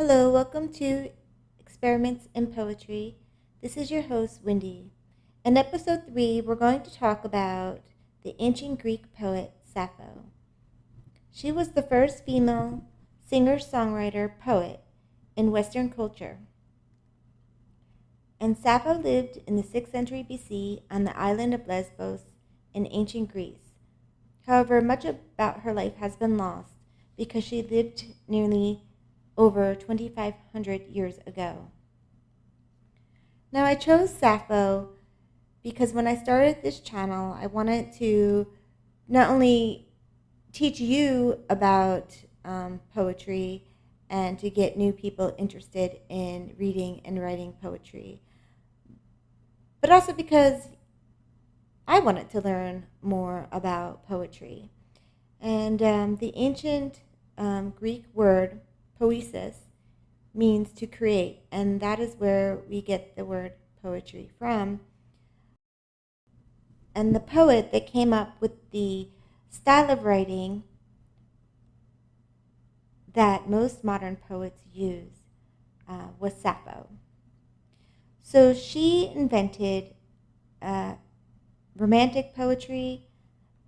Hello, welcome to Experiments in Poetry. This is your host, Wendy. In episode 3, we're going to talk about the ancient Greek poet Sappho. She was the first female singer-songwriter poet in Western culture. And Sappho lived in the 6th century BC on the island of Lesbos in ancient Greece. However, much about her life has been lost because she lived nearly over 2,500 years ago. Now, I chose Sappho because when I started this channel, I wanted to not only teach you about poetry and to get new people interested in reading and writing poetry, but also because I wanted to learn more about poetry. And the ancient Greek word poesis means to create, and that is where we get the word poetry from. And the poet that came up with the style of writing that most modern poets use was Sappho. So she invented romantic poetry,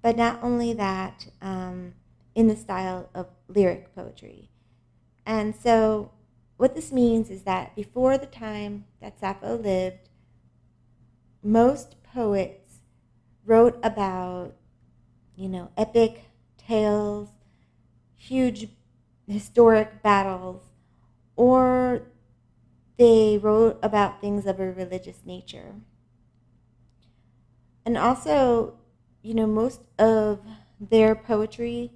but not only that, in the style of lyric poetry. And so what this means is that before the time that Sappho lived, most poets wrote about, epic tales, huge historic battles, or they wrote about things of a religious nature. And also, most of their poetry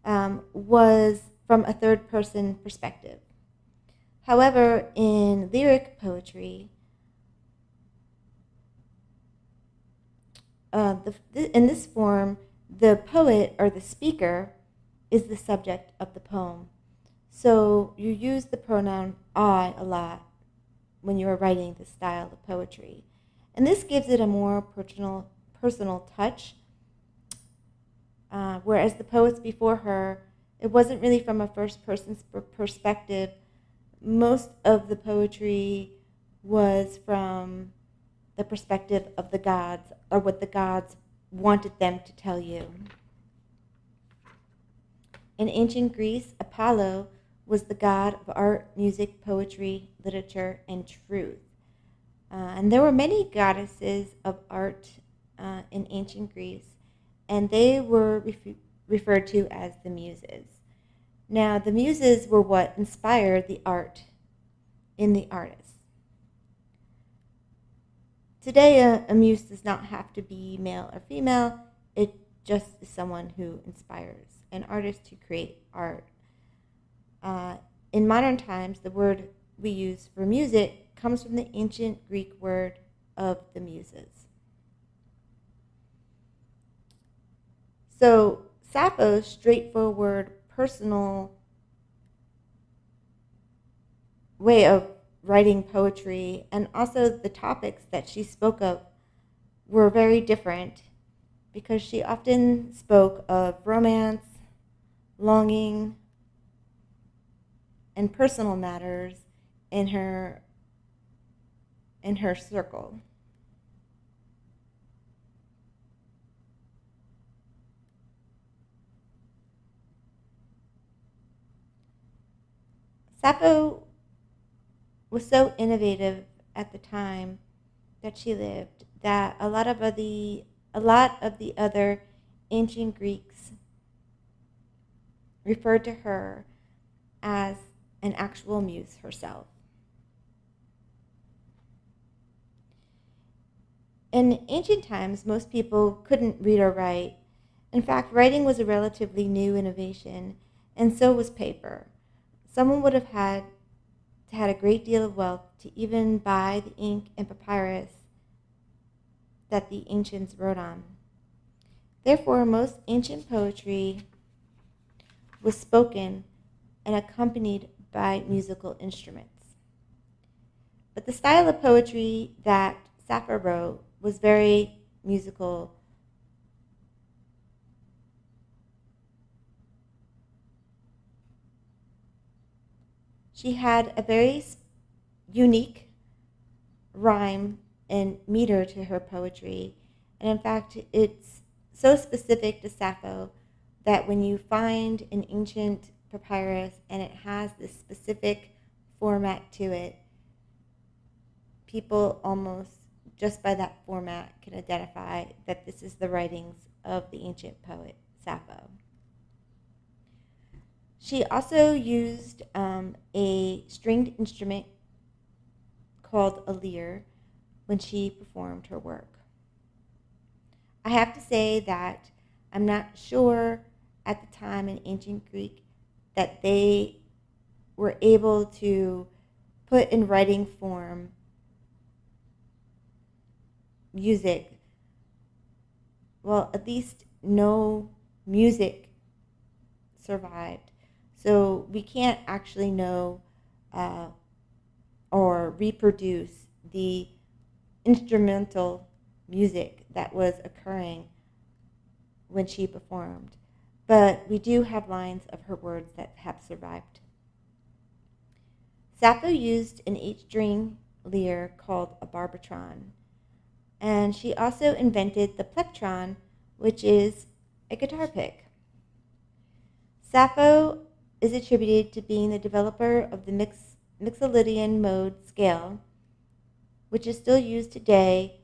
was from a third-person perspective. However, in lyric poetry, in this form, the poet or the speaker is the subject of the poem. So you use the pronoun I a lot when you are writing this style of poetry. And this gives it a more personal touch, whereas the poets before her, it wasn't really from a first-person perspective. Most of the poetry was from the perspective of the gods, or what the gods wanted them to tell you. In ancient Greece, Apollo was the god of art, music, poetry, literature, and truth. And there were many goddesses of art in ancient Greece, and they were referred to as the Muses. Now, the Muses were what inspired the art in the artists. Today, a muse does not have to be male or female. It just is someone who inspires an artist to create art. In modern times, the word we use for music comes from the ancient Greek word of the Muses. So Sappho's straightforward, personal way of writing poetry, and also the topics that she spoke of, were very different because she often spoke of romance, longing, and personal matters in her circle. Sappho was so innovative at the time that she lived that a lot of the other ancient Greeks referred to her as an actual muse herself. In ancient times, most people couldn't read or write. In fact, writing was a relatively new innovation, and so was paper. Someone would have had a great deal of wealth to even buy the ink and papyrus that the ancients wrote on. Therefore, most ancient poetry was spoken and accompanied by musical instruments. But the style of poetry that Sappho wrote was very musical. She had a very unique rhyme and meter to her poetry. And in fact, it's so specific to Sappho that when you find an ancient papyrus and it has this specific format to it, people almost just by that format can identify that this is the writings of the ancient poet Sappho. She also used a stringed instrument called a lyre when she performed her work. I have to say that I'm not sure at the time in ancient Greek that they were able to put in writing form music. Well, at least no music survived. So we can't actually know or reproduce the instrumental music that was occurring when she performed. But we do have lines of her words that have survived. Sappho used an 8-string lyre called a barbiton, and she also invented the plectron, which is a guitar pick. Sappho is attributed to being the developer of the Mixolydian mode scale, which is still used today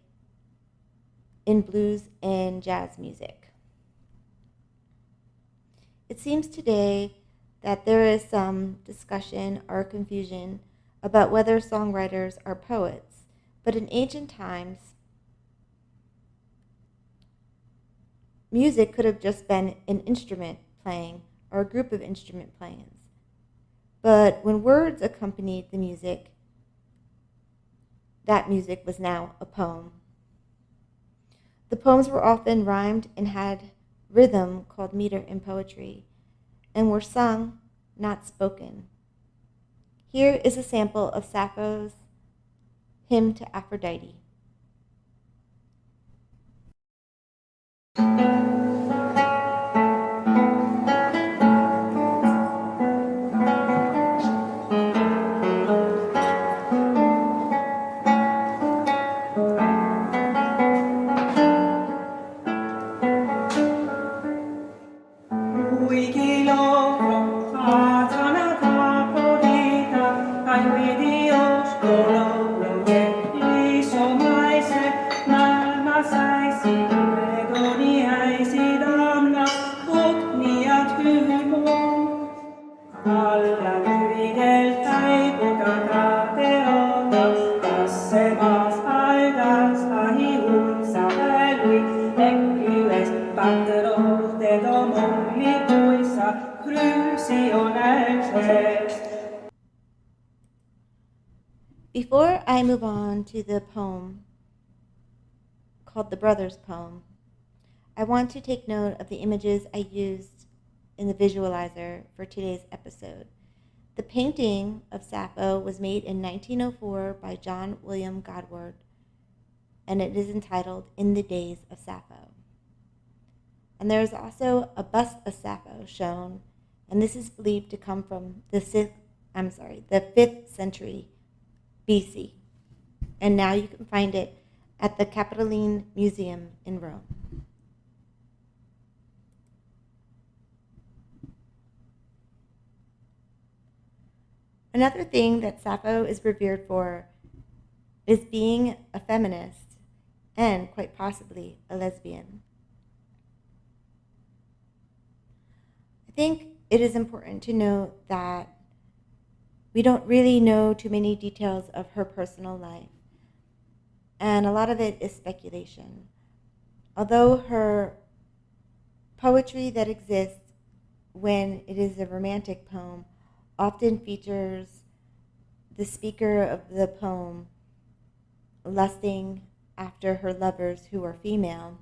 in blues and jazz music. It seems today that there is some discussion or confusion about whether songwriters are poets, but in ancient times, music could have just been an instrument playing or a group of instrument playings. But when words accompanied the music, that music was now a poem. The poems were often rhymed and had rhythm called meter in poetry, and were sung, not spoken. Here is a sample of Sappho's hymn to Aphrodite. Before I move on to the poem called the Brothers Poem, I want to take note of the images I used in the visualizer for today's episode. The painting of Sappho was made in 1904 by John William Godward, and it is entitled In the Days of Sappho. And there is also a bust of Sappho shown, and this is believed to come from the 5th century BC. And now you can find it at the Capitoline Museum in Rome. Another thing that Sappho is revered for is being a feminist and quite possibly a lesbian. I think it is important to note that we don't really know too many details of her personal life, and a lot of it is speculation. Although her poetry that exists when it is a romantic poem often features the speaker of the poem lusting after her lovers who are female,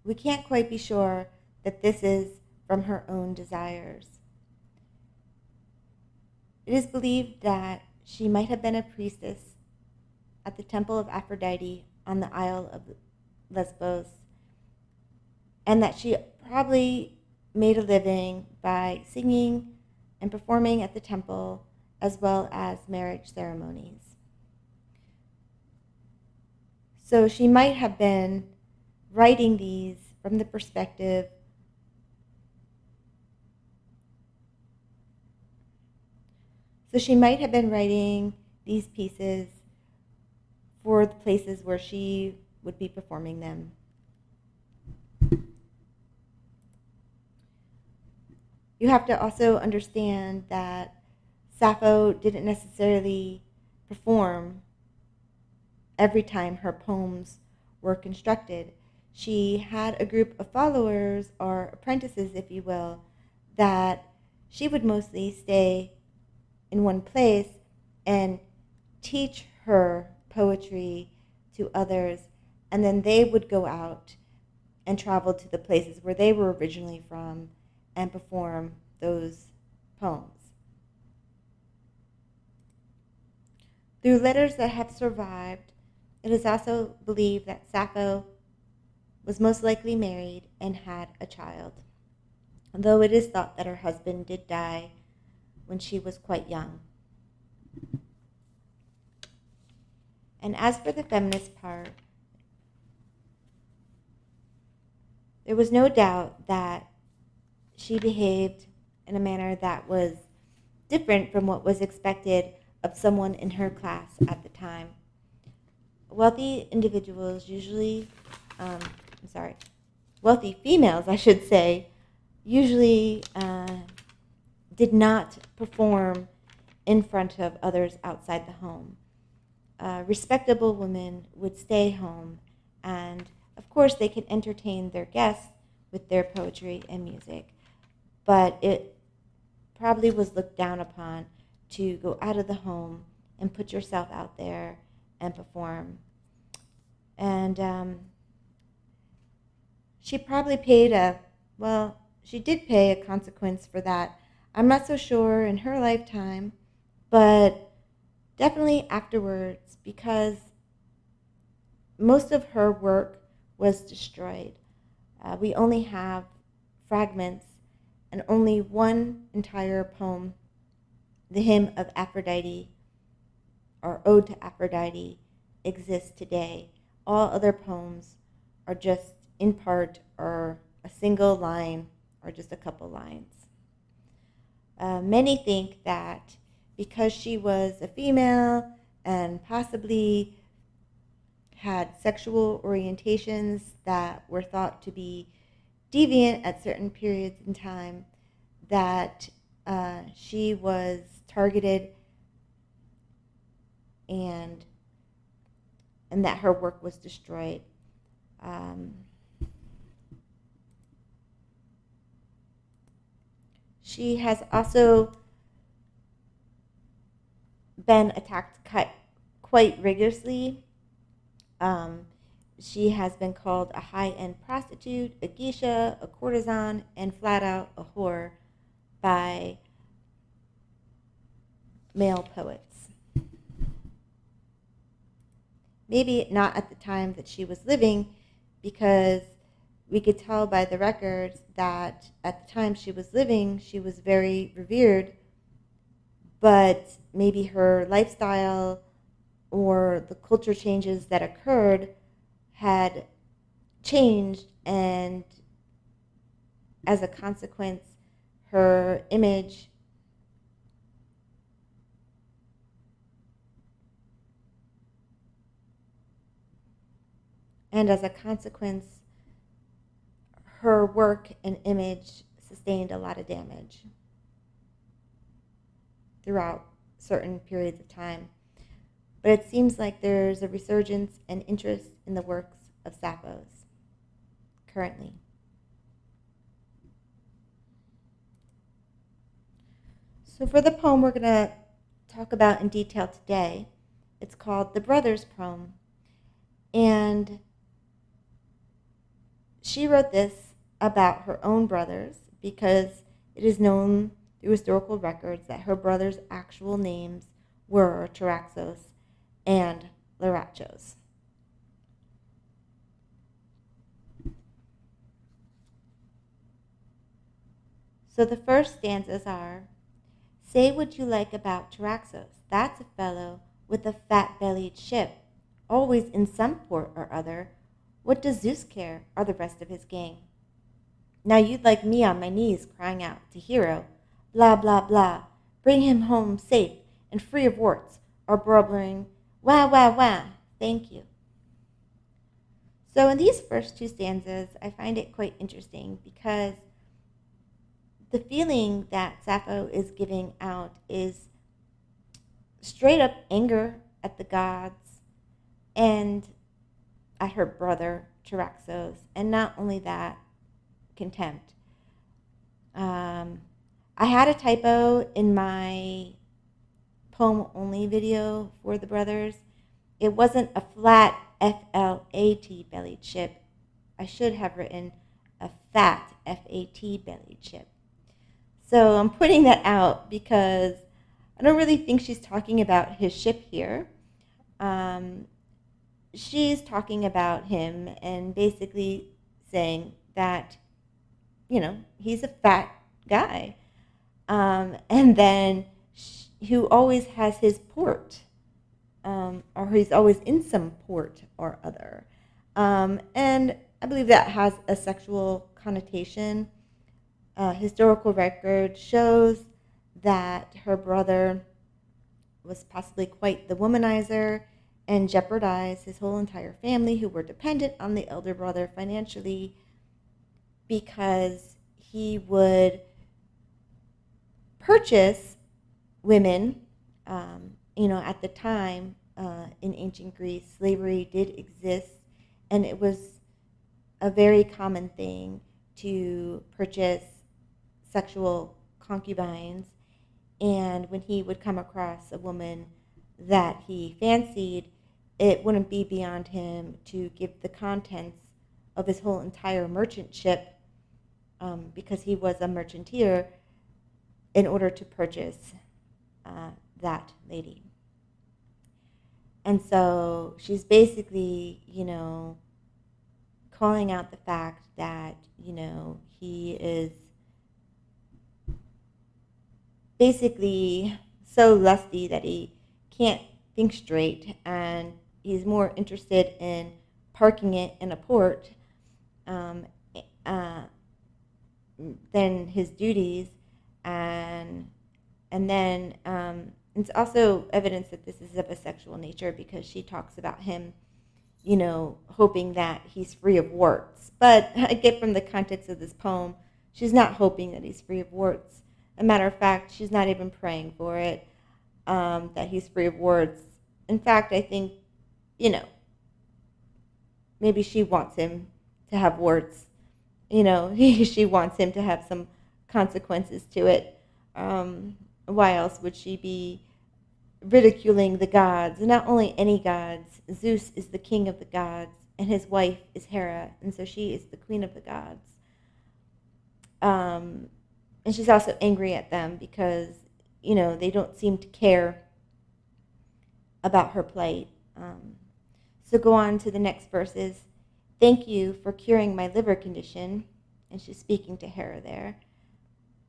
we can't quite be sure that this is from her own desires. It is believed that she might have been a priestess at the temple of Aphrodite on the Isle of Lesbos, and that she probably made a living by singing and performing at the temple, as well as marriage ceremonies. So she might have been writing these from the perspective these pieces for the places where she would be performing them. You have to also understand that Sappho didn't necessarily perform every time her poems were constructed. She had a group of followers, or apprentices, if you will, that she would mostly stay in one place and teach her poetry to others, and then they would go out and travel to the places where they were originally from and perform those poems. Through letters that have survived, it is also believed that Sappho was most likely married and had a child, though it is thought that her husband did die when she was quite young. And as for the feminist part, there was no doubt that she behaved in a manner that was different from what was expected of someone in her class at the time. Wealthy individuals wealthy females, I should say, usually did not perform in front of others outside the home. Respectable women would stay home, and of course they could entertain their guests with their poetry and music, but it probably was looked down upon to go out of the home and put yourself out there and perform. And she probably she did pay a consequence for that. I'm not so sure in her lifetime, but definitely afterwards, because most of her work was destroyed. We only have fragments, and only one entire poem, the hymn of Aphrodite, or Ode to Aphrodite, exists today. All other poems are just in part or a single line or just a couple lines. Many think that because she was a female and possibly had sexual orientations that were thought to be deviant at certain periods in time, that she was targeted and that her work was destroyed. She has also been attacked quite rigorously. She has been called a high-end prostitute, a geisha, a courtesan, and flat out a whore by male poets. Maybe not at the time that she was living, because we could tell by the records that at the time she was living, she was very revered, but maybe her lifestyle or the culture changes that occurred had changed, and as a consequence, her image her work and image sustained a lot of damage throughout certain periods of time. But it seems like there's a resurgence and interest in the works of Sappho's currently. So for the poem we're going to talk about in detail today, it's called The Brothers Poem. And she wrote this about her own brothers because it is known through historical records that her brothers' actual names were Charaxos and Larichos. So the first stanzas are, Say what you like about Charaxos. That's a fellow with a fat-bellied ship, always in some port or other. What does Zeus care, or the rest of his gang? Now you'd like me on my knees crying out to Hera, blah, blah, blah, bring him home safe and free of warts, or blubbering, wah, wah, wah, thank you. So in these first two stanzas, I find it quite interesting because the feeling that Sappho is giving out is straight up anger at the gods and at her brother, Charaxos, and not only that, contempt. I had a typo in my poem-only video for the brothers. It wasn't a flat F-L-A-T bellied ship. I should have written a fat F-A-T bellied ship. So I'm putting that out because I don't really think she's talking about his ship here. She's talking about him and basically saying that, he's a fat guy. And then who always has his port, or he's always in some port or other. And I believe that has a sexual connotation. Historical record shows that her brother was possibly quite the womanizer and jeopardized his whole entire family, who were dependent on the elder brother financially, because he would purchase women. At the time, in ancient Greece, slavery did exist, and it was a very common thing to purchase sexual concubines. And when he would come across a woman that he fancied, it wouldn't be beyond him to give the contents of his whole entire merchant ship, because he was a merchanteer, in order to purchase that lady. And so she's basically, calling out the fact that, he is basically so lusty that he can't think straight, and he's more interested in parking it in a port than his duties. And then it's also evidence that this is of a sexual nature, because she talks about him, hoping that he's free of warts. But I get from the context of this poem, she's not hoping that he's free of warts. As a matter of fact, she's not even praying for it, that he's free of warts. In fact, I think, maybe she wants him to have warts. She wants him to have some consequences to it. Why else would she be ridiculing the gods? And not only any gods. Zeus is the king of the gods, and his wife is Hera, and so she is the queen of the gods. And she's also angry at them because, they don't seem to care about her plight. So go on to the next verses. Thank you for curing my liver condition. And she's speaking to Hera there.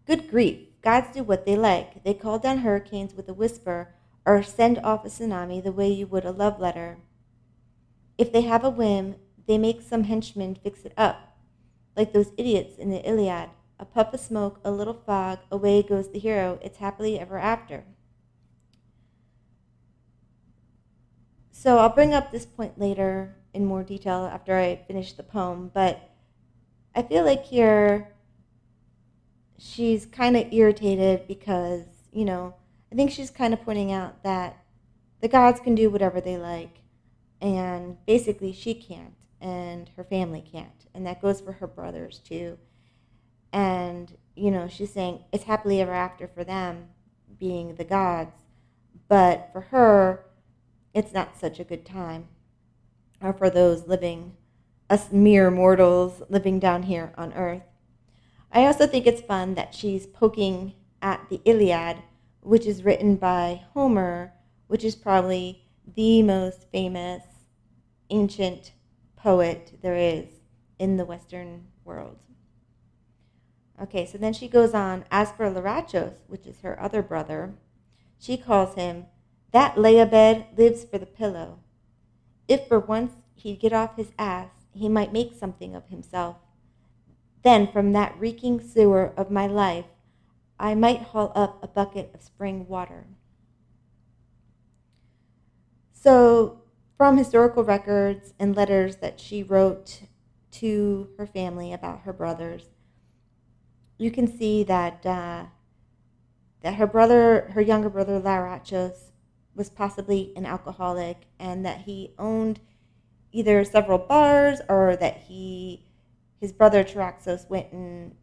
Good grief, gods do what they like. They call down hurricanes with a whisper, or send off a tsunami the way you would a love letter. If they have a whim, they make some henchmen fix it up, like those idiots in the Illiad. A puff of smoke, a little fog, away goes the hero. It's happily ever after. So I'll bring up this point later in more detail after I finish the poem, but I feel like here she's kind of irritated because, I think she's kind of pointing out that the gods can do whatever they like, and basically she can't, and her family can't, and that goes for her brothers too. And, she's saying it's happily ever after for them, being the gods, but for her, it's not such a good time, or for those living, us mere mortals living down here on earth. I also think it's fun that she's poking at the Illiad, which is written by Homer, which is probably the most famous ancient poet there is in the Western world. Okay, so then she goes on. As for Larichos, which is her other brother, she calls him, that lay-a-bed lives for the pillow. If for once he'd get off his ass, he might make something of himself. Then from that reeking sewer of my life, I might haul up a bucket of spring water. So from historical records and letters that she wrote to her family about her brothers, you can see that that her younger brother Larichos, was possibly an alcoholic, and that he owned either several bars, or that his brother Charaxos went and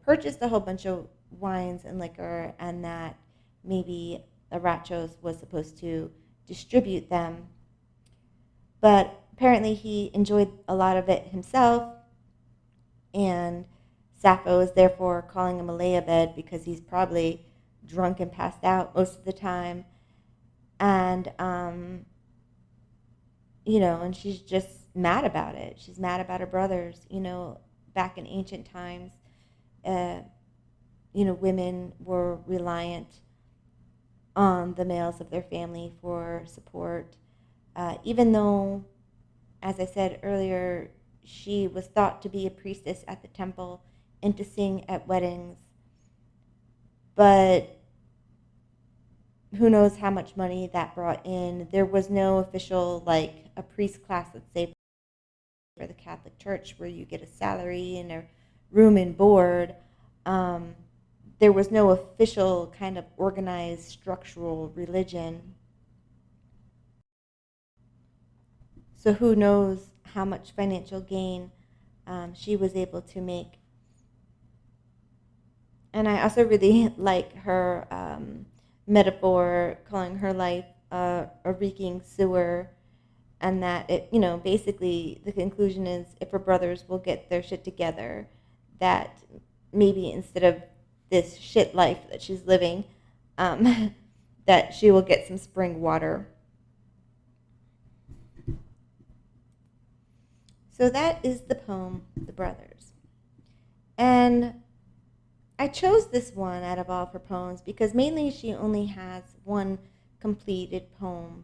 purchased a whole bunch of wines and liquor, and that maybe Larichos was supposed to distribute them. But apparently he enjoyed a lot of it himself, and Sappho is therefore calling him a lay-a-bed because he's probably drunk and passed out most of the time. And, and she's just mad about it. She's mad about her brothers. Back in ancient times, women were reliant on the males of their family for support. Even though, as I said earlier, she was thought to be a priestess at the temple and to sing at weddings. But who knows how much money that brought in. There was no official, a priest class, let's say, for the Catholic Church, where you get a salary and a room and board. There was no official kind of organized structural religion. So who knows how much financial gain she was able to make. And I also really like her metaphor, calling her life a reeking sewer, and that basically the conclusion is, if her brothers will get their shit together, that maybe instead of this shit life that she's living, that she will get some spring water. So that is the poem, The Brothers. And I chose this one out of all of her poems because mainly she only has one completed poem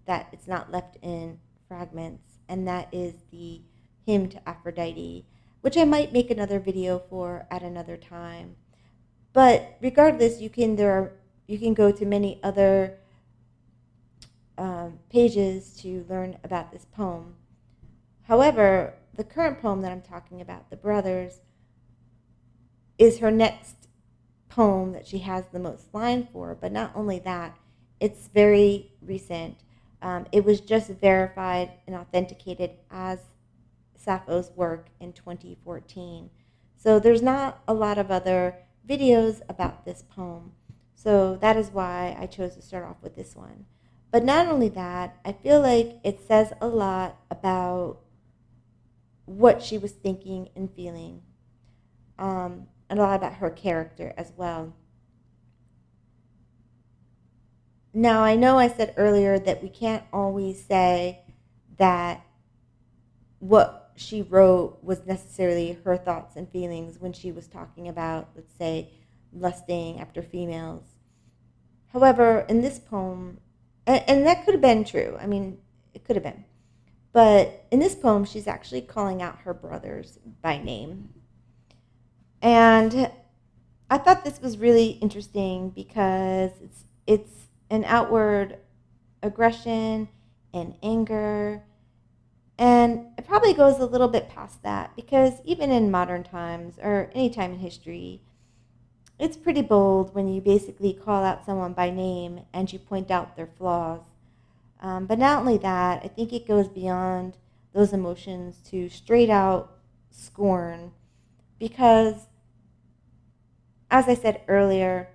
that it's not left in fragments, and that is the hymn to Aphrodite, which I might make another video for at another time. But regardless, you can go to many other pages to learn about this poem. However, the current poem that I'm talking about, The Brothers, is her next poem that she has the most line for. But not only that, it's very recent. It was just verified and authenticated as Sappho's work in 2014. So there's not a lot of other videos about this poem. So that is why I chose to start off with this one. But not only that, I feel like it says a lot about what she was thinking and feeling, and a lot about her character as well. Now, I know I said earlier that we can't always say that what she wrote was necessarily her thoughts and feelings when she was talking about, let's say, lusting after females. However, in this poem, and that could have been true. I mean, it could have been. But in this poem, she's actually calling out her brothers by name. And I thought this was really interesting because it's an outward aggression and anger. And it probably goes a little bit past that, because even in modern times or any time in history, it's pretty bold when you basically call out someone by name and you point out their flaws. But not only that, I think it goes beyond those emotions to straight out scorn, because, as I said earlier,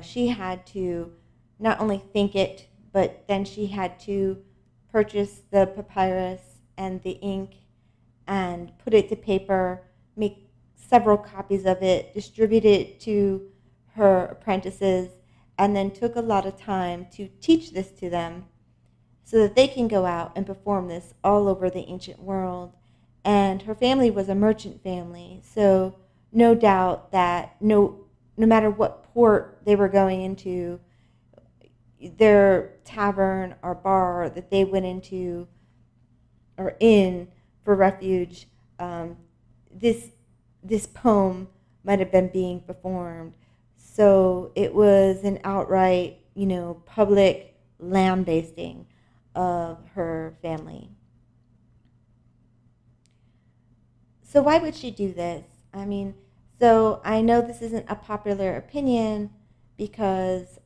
she had to not only think it, but then she had to purchase the papyrus and the ink and put it to paper, make several copies of it, distribute it to her apprentices, and then took a lot of time to teach this to them so that they can go out and perform this all over the ancient world. And her family was a merchant family, so no doubt that no matter what port they were going into, their tavern or bar that they went into or in for refuge, this this poem might have been being performed. So it was an outright, public lambasting of her family. So why would she do this? I mean, so I know this isn't a popular opinion because,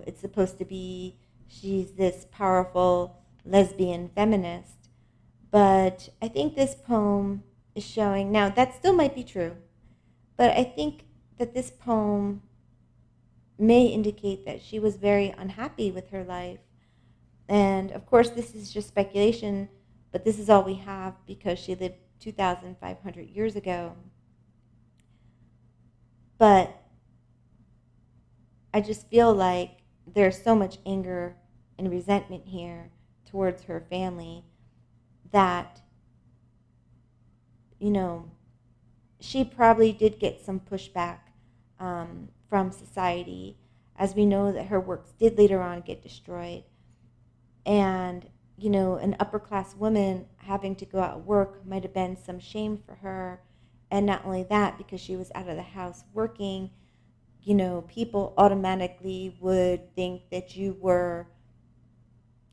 it's supposed to be she's this powerful lesbian feminist. But I think this poem is showing, now that still might be true, but I think that this poem may indicate that she was very unhappy with her life. And of course, this is just speculation, but this is all we have because she lived 2,500 years ago. But I just feel like there's so much anger and resentment here towards her family that, she probably did get some pushback from society, as we know that her works did later on get destroyed. And, an upper class woman having to go out and work might have been some shame for her. And not only that, because she was out of the house working, people automatically would think that you were,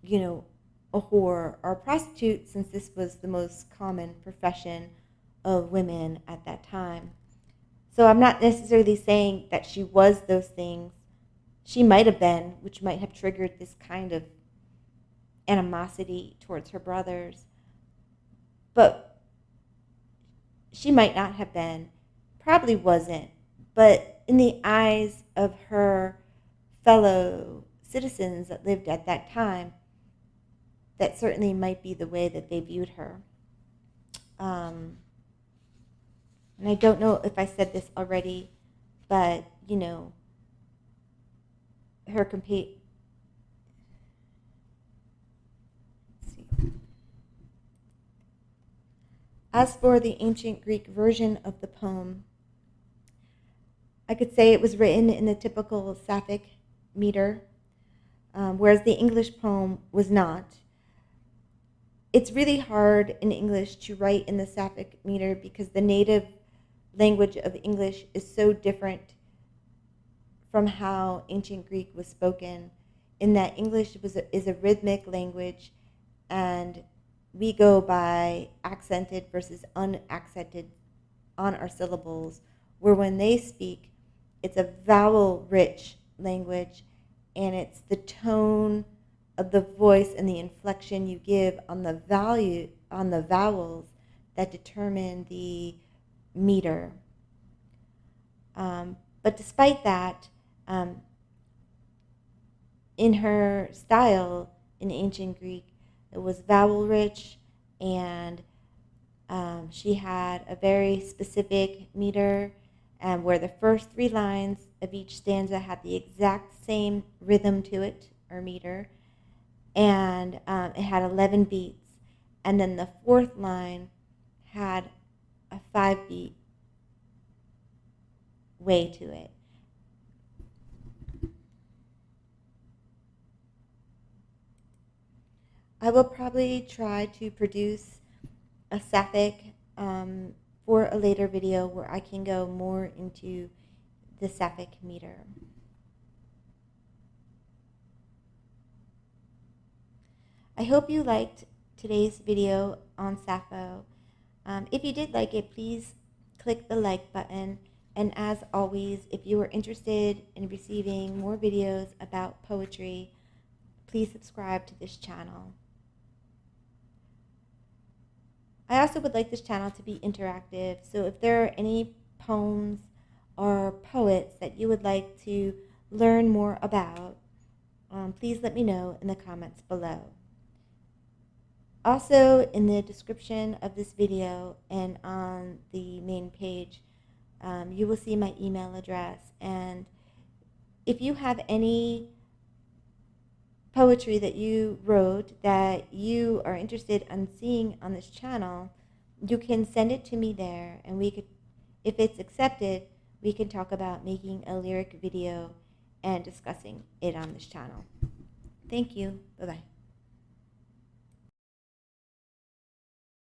a whore or a prostitute, since this was the most common profession of women at that time. So I'm not necessarily saying that she was those things. She might have been, which might have triggered this kind of animosity towards her brothers. But she might not have been, probably wasn't. But in the eyes of her fellow citizens that lived at that time, that certainly might be the way that they viewed her. And I don't know if I said this already, but, her As for the ancient Greek version of the poem, I could say it was written in the typical Sapphic meter, whereas the English poem was not. It's really hard in English to write in the Sapphic meter because the native language of English is so different from how ancient Greek was spoken, in that English is a rhythmic language, and we go by accented versus unaccented on our syllables, where when they speak, it's a vowel-rich language, and it's the tone of the voice and the inflection you give on the vowels that determine the meter. But despite that, in her style in ancient Greek, it was vowel-rich, and she had a very specific meter, where the first 3 lines of each stanza had the exact same rhythm to it, or meter, and it had 11 beats. And then the 4th line had a 5-beat way to it. I will probably try to produce a Sapphic for a later video where I can go more into the Sapphic meter. I hope you liked today's video on Sappho. If you did like it, please click the like button. And as always, if you are interested in receiving more videos about poetry, please subscribe to this channel. I also would like this channel to be interactive, so if there are any poems or poets that you would like to learn more about, please let me know in the comments below. Also, in the description of this video and on the main page, you will see my email address. And if you have any poetry that you wrote that you are interested in seeing on this channel, you can send it to me there, and we could, if it's accepted, we can talk about making a lyric video and discussing it on this channel. Thank you. Bye-bye.